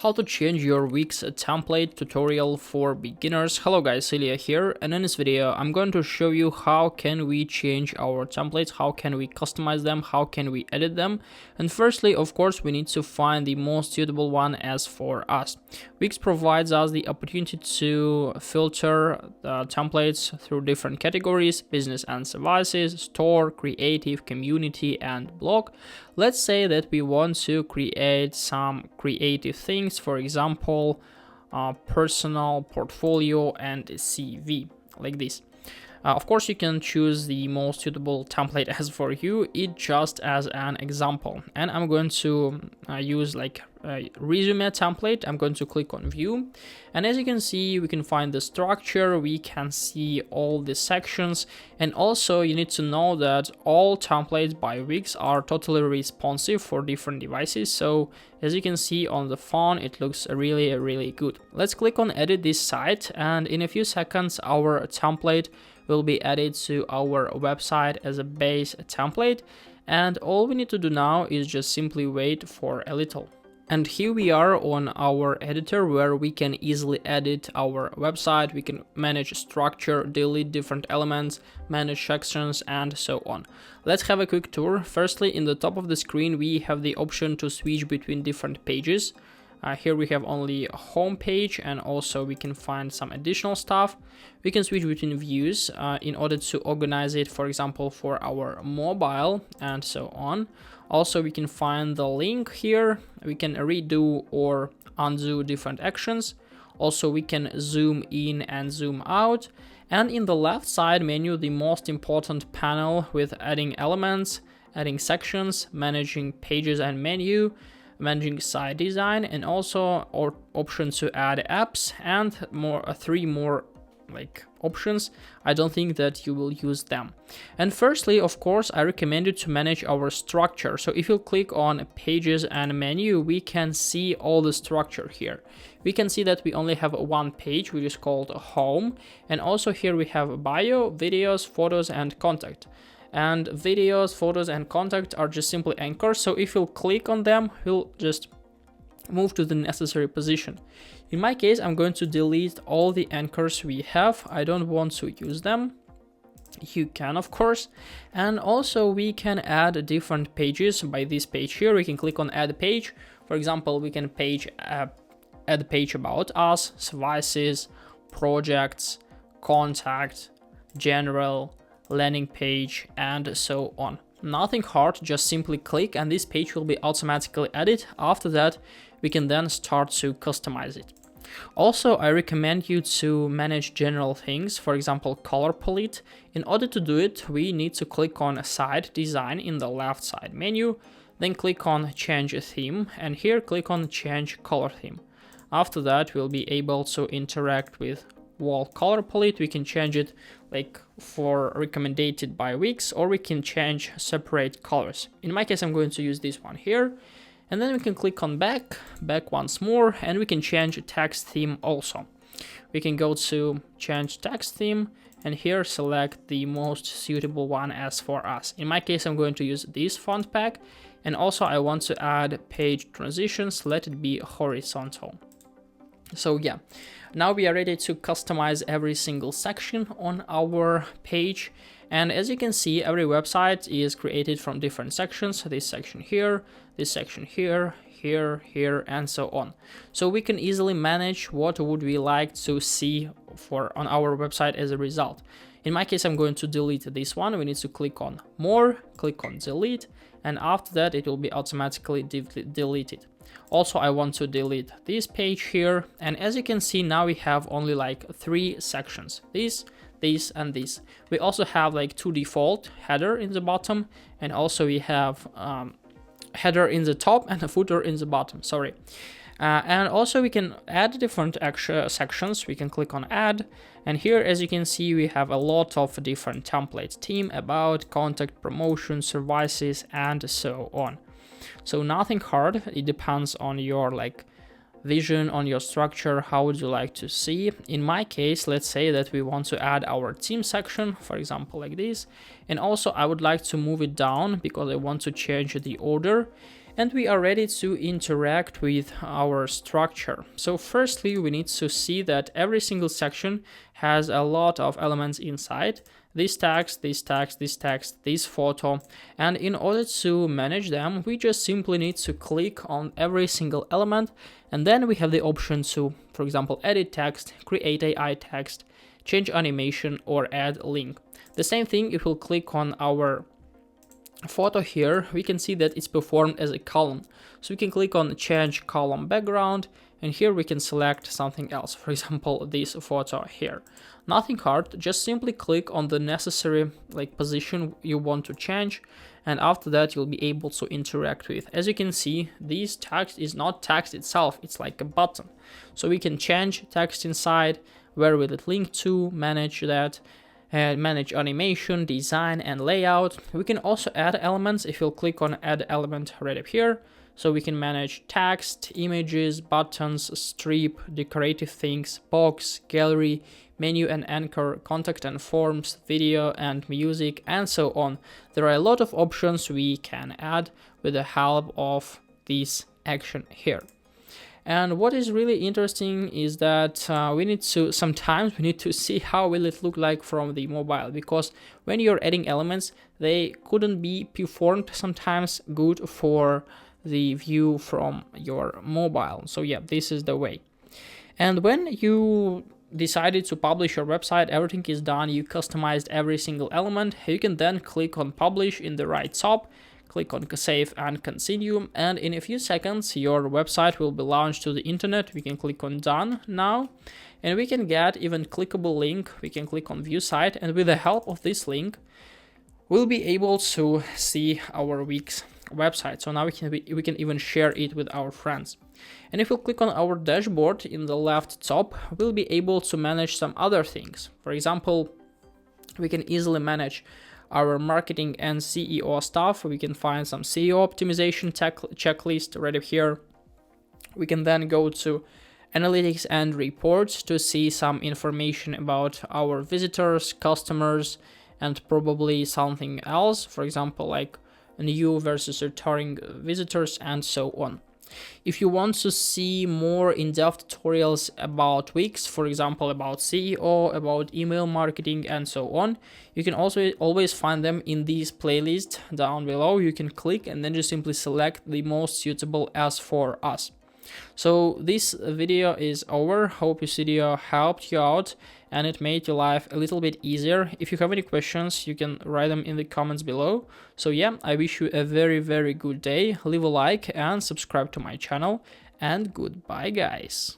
How to change your Wix template tutorial for beginners. Hello guys, Ilya here, and in this video I'm going to show you how can we change our templates, how can we customize them, how can we edit them. And firstly, of course, we need to find the most suitable one as for us. Wix provides us the opportunity to filter the templates through different categories: business and services, store, creative, community, and blog. Let's say that we want to create some creative things, for example, personal, portfolio, and CV, like this. Of course, you can choose the most suitable template as for you, it just as an example. And I'm going to use like a resume template. I'm going to click on view. And as you can see, we can find the structure, we can see all the sections. And also you need to know that all templates by Wix are totally responsive for different devices. So as you can see on the phone, it looks really good. Let's click on edit this site, and in a few seconds our template will be added to our website as a base template, and all we need to do now is just simply wait for a little. And here we are on our editor where we can easily edit our website. We can manage structure, delete different elements, manage sections, and so on. Let's have a quick tour. Firstly, in the top of the screen, we have the option to switch between different pages. Here we have only a home page, and also we can find some additional stuff. We can switch between views in order to organize it, for example, for our mobile and so on. Also, we can find the link here. We can redo or undo different actions. Also, we can zoom in and zoom out. And in the left side menu, the most important panel with adding elements, adding sections, managing pages and menu, managing site design, and also our option to add apps, and three more like options. I don't think that you will use them. And firstly, of course, I recommend you to manage our structure. So if you click on pages and menu, we can see all the structure here. We can see that we only have one page, which is called home, and also here we have bio, videos, photos, and contact. And videos, photos, and contact are just simply anchors. So if you'll click on them, we'll just move to the necessary position. In my case, I'm going to delete all the anchors we have. I don't want to use them. You can, of course. And also we can add different pages by this page here. We can click on add page. For example, we can add page about us, services, projects, contact, general, landing page, and so on. Nothing hard, just simply click and this page will be automatically added. After that, we can then start to customize it. Also, I recommend you to manage general things, for example, color palette. In order to do it, we need to click on site design in the left side menu, then click on change theme, and here click on change color theme. After that, we'll be able to interact with wall color palette. We can change it like for recommended by Wix, or we can change separate colors. In my case, I'm going to use this one here, and then we can click on back once more, and we can change text theme also. We can go to change text theme, and here select the most suitable one as for us. In my case, I'm going to use this font pack, and also I want to add page transitions, let it be horizontal. So yeah, now we are ready to customize every single section on our page. And as you can see, every website is created from different sections. This section here, this section here, here, and so on. So we can easily manage what would we like to see on our website as a result. In my case, I'm going to delete this one. We need to click on more, click on delete, and after that, it will be automatically deleted. Also, I want to delete this page here. And as you can see, now we have only like 3 sections, this, and this. We also have like 2 default header in the bottom, and also we have header in the top and a footer in the bottom, sorry. And also we can add different sections. We can click on add, and here, as you can see, we have a lot of different templates: team, about, contact, promotion, services, and so on. So nothing hard, it depends on your like vision, on your structure, how would you like to see. In my case, let's say that we want to add our team section, for example, like this. And also I would like to move it down because I want to change the order. And we are ready to interact with our structure. So firstly, we need to see that every single section has a lot of elements inside. This text, this text, this text, this photo. And in order to manage them, we just simply need to click on every single element. And then we have the option to, for example, edit text, create AI text, change animation, or add link. The same thing, if we'll click on our photo here, we can see that it's performed as a column. So we can click on change column background, and here we can select something else, for example this photo here. Nothing hard, just simply click on the necessary position you want to change, and after that you'll be able to interact with. As you can see, this text is not text itself, it's like a button. So we can change text inside, where will it link to, manage that, and manage animation, design, and layout. We can also add elements if you'll click on add element right up here. So we can manage text, images, buttons, strip, decorative things, box, gallery, menu and anchor, contact and forms, video and music, and so on. There are a lot of options we can add with the help of this action here. And what is really interesting is that sometimes we need to see how will it look like from the mobile, because when you're adding elements, they couldn't be performed sometimes good for the view from your mobile. So yeah, this is the way. And when you decided to publish your website, everything is done, you customized every single element, you can then click on publish in the right top, click on save and continue, and in a few seconds your website will be launched to the internet. We can click on done now, and we can get even clickable link. We can click on view site, and with the help of this link we'll be able to see our Wix website. So now we can even share it with our friends. And if we click on our dashboard in the left top, we'll be able to manage some other things. For example, we can easily manage our marketing and SEO stuff. We can find some SEO optimization checklist right up here. We can then go to analytics and reports to see some information about our visitors, customers, and probably something else, for example like new versus returning visitors, and so on. If you want to see more in-depth tutorials about Wix, for example about SEO, about email marketing, and so on, you can also always find them in this playlist down below. You can click and then just simply select the most suitable as for us. So this video is over. Hope this video helped you out and it made your life a little bit easier. If you have any questions, you can write them in the comments below. So yeah, I wish you a very good day. Leave a like and subscribe to my channel, and goodbye guys.